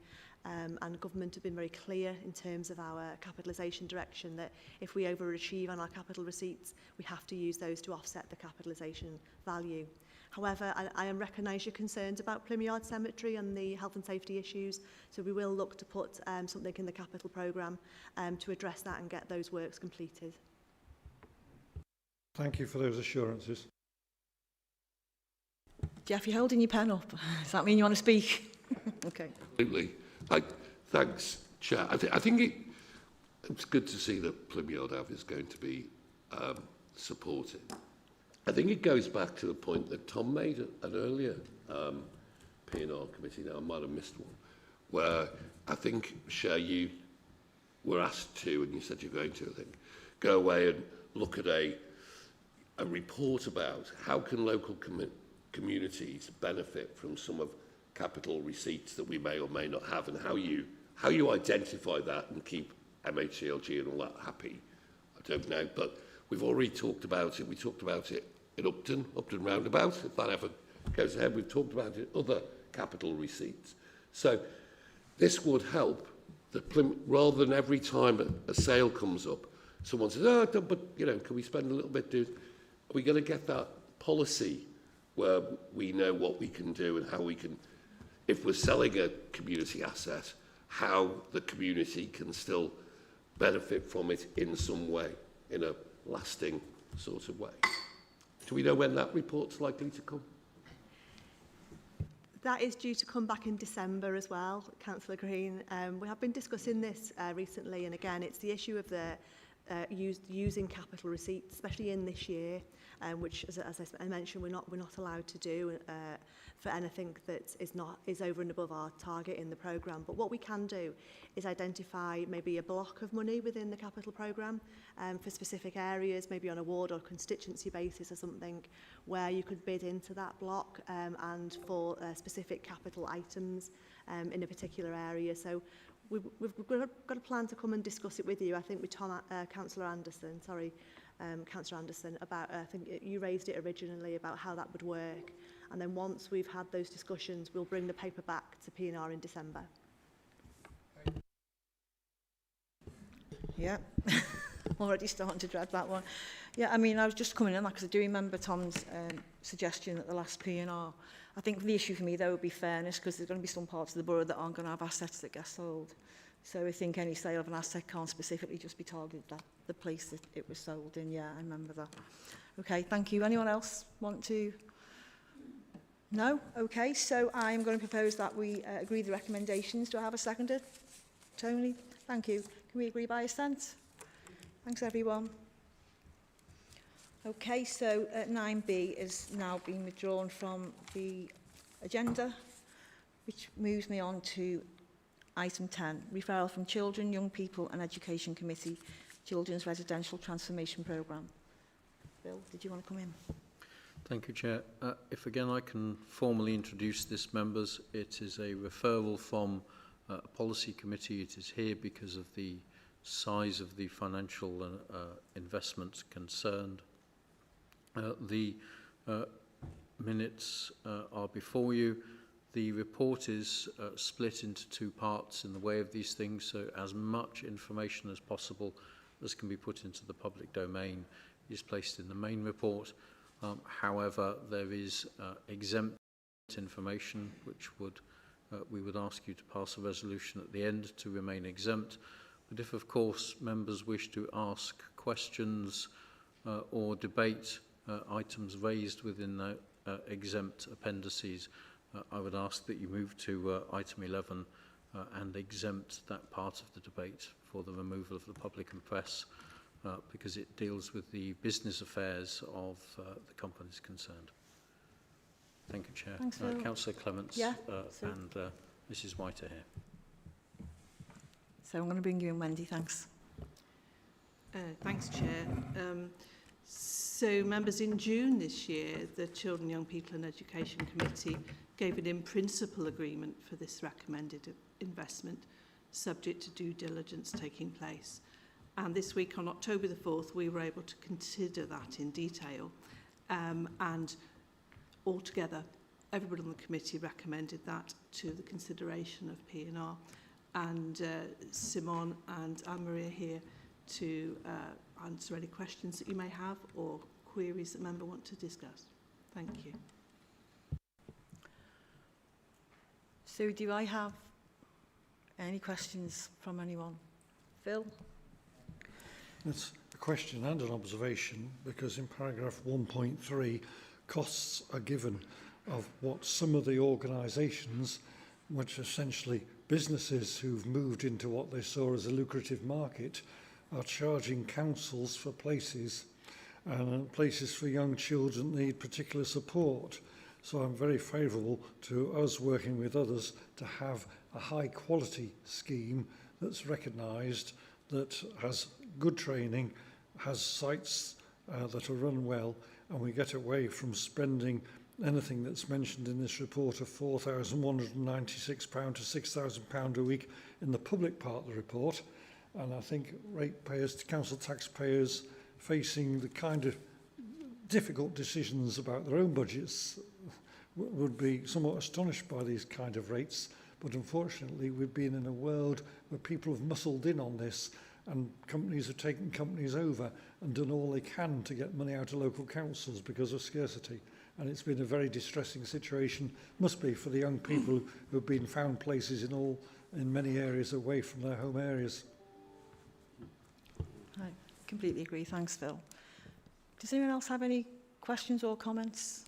and government have been very clear in terms of our capitalisation direction that if we overachieve on our capital receipts, we have to use those to offset the capitalisation value. However, I recognise your concerns about Plymyard Cemetery and the health and safety issues, so we will look to put something in the capital programme to address that and get those works completed. Thank you for those assurances. Jeff, you're holding your pen up. Does that mean you want to speak? Okay. Absolutely. Thanks, Chair. I think it's good to see that Plymyard Ave is going to be supported. I think it goes back to the point that Tom made at an earlier P&R committee. Now, I might have missed one, where I think, Chair, you were asked to, and you said you're going to, I think, go away and look at a report about how can local communities benefit from some of capital receipts that we may or may not have, and how you identify that and keep MHCLG and all that happy. I don't know, but we've already talked about it. We talked about it in Upton Roundabout. If that ever goes ahead, we've talked about it, other capital receipts. So this would help, rather than every time a sale comes up, someone says, oh, but, you know, can we spend a little bit, dude? Are we going to get that policy where we know what we can do and how we can, if we're selling a community asset, how the community can still benefit from it in some way, in a lasting sort of way? Do we know when that report's likely to come? That is due to come back in December as well, Councillor Green. We have been discussing this recently, and again, it's the issue of the using capital receipts, especially in this year, which, as I mentioned, we're not allowed to do for anything that is over and above our target in the programme. But what we can do is identify maybe a block of money within the capital programme for specific areas, maybe on a ward or constituency basis or something, where you could bid into that block and for specific capital items in a particular area. So we've got a plan to come and discuss it with you, I think, with Councillor Anderson, Councillor Anderson, about, I think you raised it originally, about how that would work. And then once we've had those discussions, we'll bring the paper back to P&R in December. Yeah, already starting to dread that one. Yeah, I mean, I was just coming in, because I do remember Tom's suggestion at the last P&R. I think the issue for me, though, would be fairness, because there's going to be some parts of the borough that aren't going to have assets that get sold. So I think any sale of an asset can't specifically just be targeted at the place that it was sold in. Yeah, I remember that. Okay, thank you. Anyone else want to? No? Okay, so I'm going to propose that we agree the recommendations. Do I have a seconder? Tony? Thank you. Can we agree by assent? Thanks, everyone. Okay, so 9B is now being withdrawn from the agenda, which moves me on to item 10, referral from Children, Young People and Education Committee, Children's Residential Transformation Programme. Bill, did you want to come in? Thank you, Chair. If again I can formally introduce this, members, it is a referral from a policy committee. It is here because of the size of the financial investments concerned. The minutes are before you. The report is split into two parts in the way of these things, so as much information as possible as can be put into the public domain is placed in the main report. However, there is exempt information which we would ask you to pass a resolution at the end to remain exempt. But if, of course, members wish to ask questions or debate items raised within the exempt appendices, I would ask that you move to item 11 and exempt that part of the debate for the removal of the public and press, because it deals with the business affairs of the companies concerned. Thank you, Chair. Thanks, Phil. Councillor Clements and Mrs White are here. So I'm going to bring you in, Wendy. Thanks. Thanks, Chair. So, members, in June this year, the Children, Young People and Education Committee gave an in-principle agreement for this recommended investment, subject to due diligence taking place. And this week, on October the 4th, we were able to consider that in detail. And altogether, everybody on the committee recommended that to the consideration of P&R, and Simon and Anne-Marie are here to answer any questions that you may have or queries that member want to discuss. Thank you. So do I have any questions from anyone? Phil? It's a question and an observation, because in paragraph 1.3, costs are given of what some of the organisations, which are essentially businesses who've moved into what they saw as a lucrative market, are charging councils for places, and places for young children that need particular support. So I'm very favourable to us working with others to have a high quality scheme that's recognised, that has good training, has sites that are run well, and we get away from spending anything that's mentioned in this report of £4,196 to £6,000 a week in the public part of the report. And I think ratepayers, council taxpayers facing the kind of difficult decisions about their own budgets would be somewhat astonished by these kind of rates. But unfortunately, we've been in a world where people have muscled in on this, and companies have taken companies over and done all they can to get money out of local councils because of scarcity. And it's been a very distressing situation, must be, for the young people who have been found places in many areas away from their home areas. I completely agree. Thanks, Phil. Does anyone else have any questions or comments?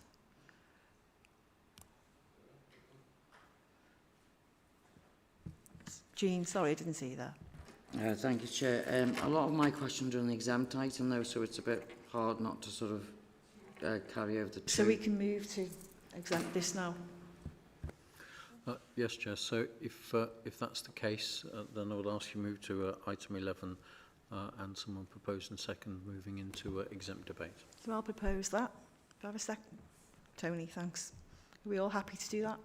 Jean, sorry, I didn't see you there. Thank you, Chair. A lot of my questions are on the exempt item, though, so it's a bit hard not to sort of carry over the two. So we can move to exempt this now. Yes, Chair. So if that's the case, then I would ask you move to item 11 and someone propose and second moving into exempt debate. So I'll propose that. Do I have a second? Tony, thanks. Are we all happy to do that?